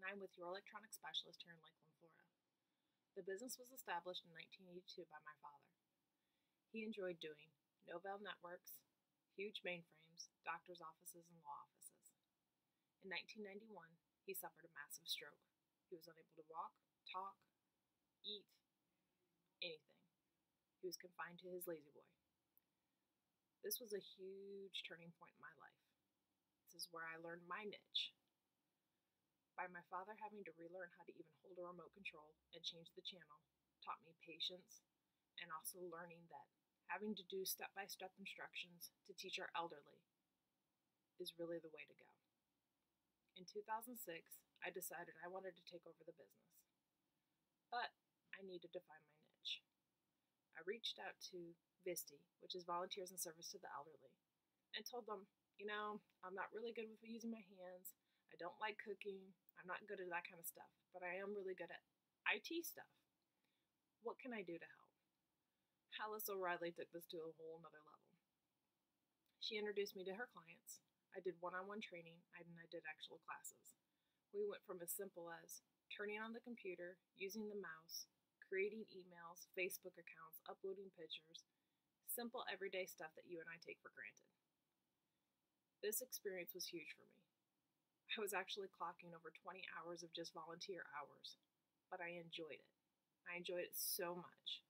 and I'm with your electronic specialist here in Lakeland, Florida. The business was established in 1982 by my father. He enjoyed doing Novell networks, huge mainframes, doctor's offices, and law offices. In 1991, he suffered a massive stroke. He was unable to walk, talk, eat, anything. He was confined to his lazy boy. This was a huge turning point in my life. This is where I learned my niche. By my father having to relearn how to even hold a remote control and change the channel taught me patience, and also learning that having to do step-by-step instructions to teach our elderly is really the way to go. In 2006, I decided I wanted to take over the business, but I needed to find my niche. I reached out to VISTI, which is Volunteers in Service to the Elderly, and told them, I'm not really good with using my hands. I don't like cooking. I'm not good at that kind of stuff, but I am really good at IT stuff. What can I do to help? Alice O'Reilly took this to a whole nother level. She introduced me to her clients. I did one-on-one training, and I did actual classes. We went from as simple as turning on the computer, using the mouse, creating emails, Facebook accounts, uploading pictures, simple everyday stuff that you and I take for granted. This experience was huge for me. I was actually clocking over 20 hours of just volunteer hours, but I enjoyed it. I enjoyed it so much.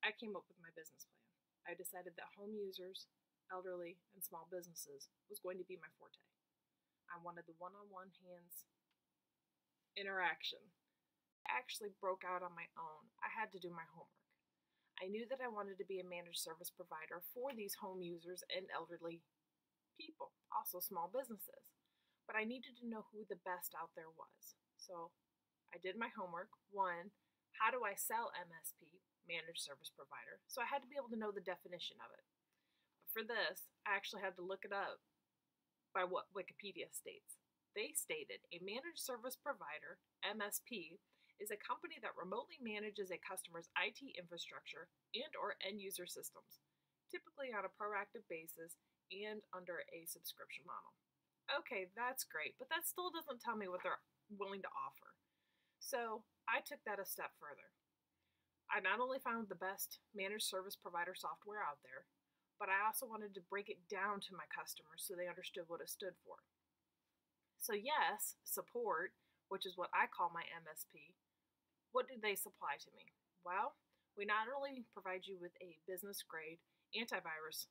I came up with my business plan. I decided that home users, elderly, and small businesses was going to be my forte. I wanted the one-on-one hands interaction. I actually broke out on my own. I had to do my homework. I knew that I wanted to be a managed service provider for these home users and elderly people, also small businesses. But I needed to know who the best out there was. So I did my homework. One, how do I sell MSP, managed service provider? So I had to be able to know the definition of it. But for this, I actually had to look it up by what Wikipedia states. They stated a managed service provider, MSP, is a company that remotely manages a customer's IT infrastructure and or end-user systems, typically on a proactive basis and under a subscription model. Okay, that's great, but that still doesn't tell me what they're willing to offer. So I took that a step further. I not only found the best managed service provider software out there, but I also wanted to break it down to my customers so they understood what it stood for. So Y.E.S, support, which is what I call my MSP, what do they supply to me? Well, we not only provide you with a business-grade antivirus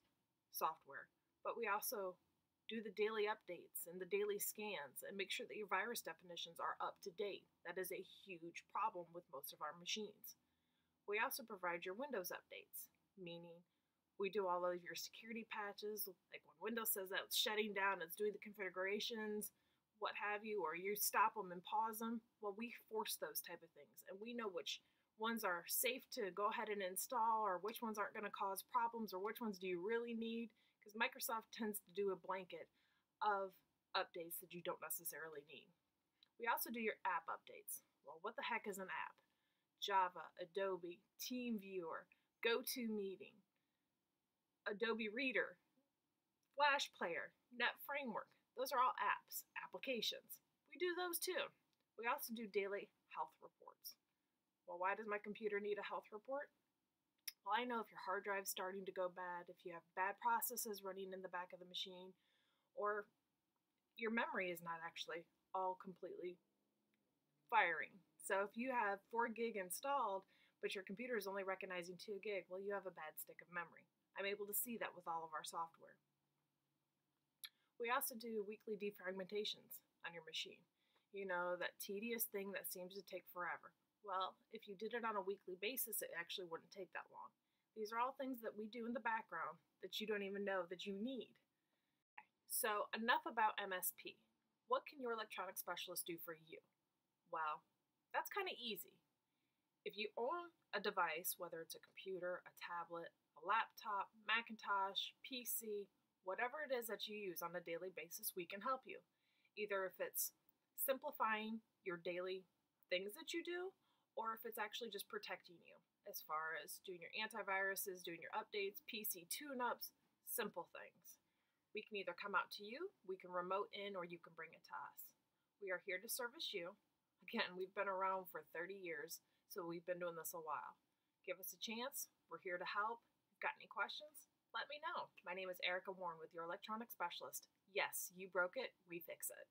software, but we also do the daily updates and the daily scans and make sure that your virus definitions are up to date. That is a huge problem with most of our machines. We also provide your Windows updates, meaning we do all of your security patches, like when Windows says that it's shutting down, it's doing the configurations, what have you, or you stop them and pause them. Well, we force those type of things, and we know which ones are safe to go ahead and install, or which ones aren't going to cause problems, or which ones do you really need, because Microsoft tends to do a blanket of updates that you don't necessarily need. We also do your app updates. Well, what the heck is an app? Java, Adobe, TeamViewer, GoToMeeting, Adobe Reader, Flash Player, Net Framework. Those are all apps, applications. We do those too. We also do daily health reports. Well, why does my computer need a health report? Well, I know if your hard drive's starting to go bad, if you have bad processes running in the back of the machine, or your memory is not actually all completely firing. So if you have 4 gig installed, but your computer is only recognizing 2 gig, well, you have a bad stick of memory. I'm able to see that with all of our software. We also do weekly defragmentations on your machine. You know, that tedious thing that seems to take forever. Well, if you did it on a weekly basis, it actually wouldn't take that long. These are all things that we do in the background that you don't even know that you need. So enough about MSP. What can your electronic specialist do for you? Well, that's kind of easy. If you own a device, whether it's a computer, a tablet, a laptop, Macintosh, PC, whatever it is that you use on a daily basis, we can help you. Either if it's simplifying your daily things that you do, or if it's actually just protecting you as far as doing your antiviruses, doing your updates, PC tune-ups, simple things. We can either come out to you, we can remote in, or you can bring it to us. We are here to service you. Again, we've been around for 30 years, so we've been doing this a while. Give us a chance. We're here to help. If you've got any questions, let me know. My name is Erika Warren with your electronic specialist. Yes, you broke it. We fix it.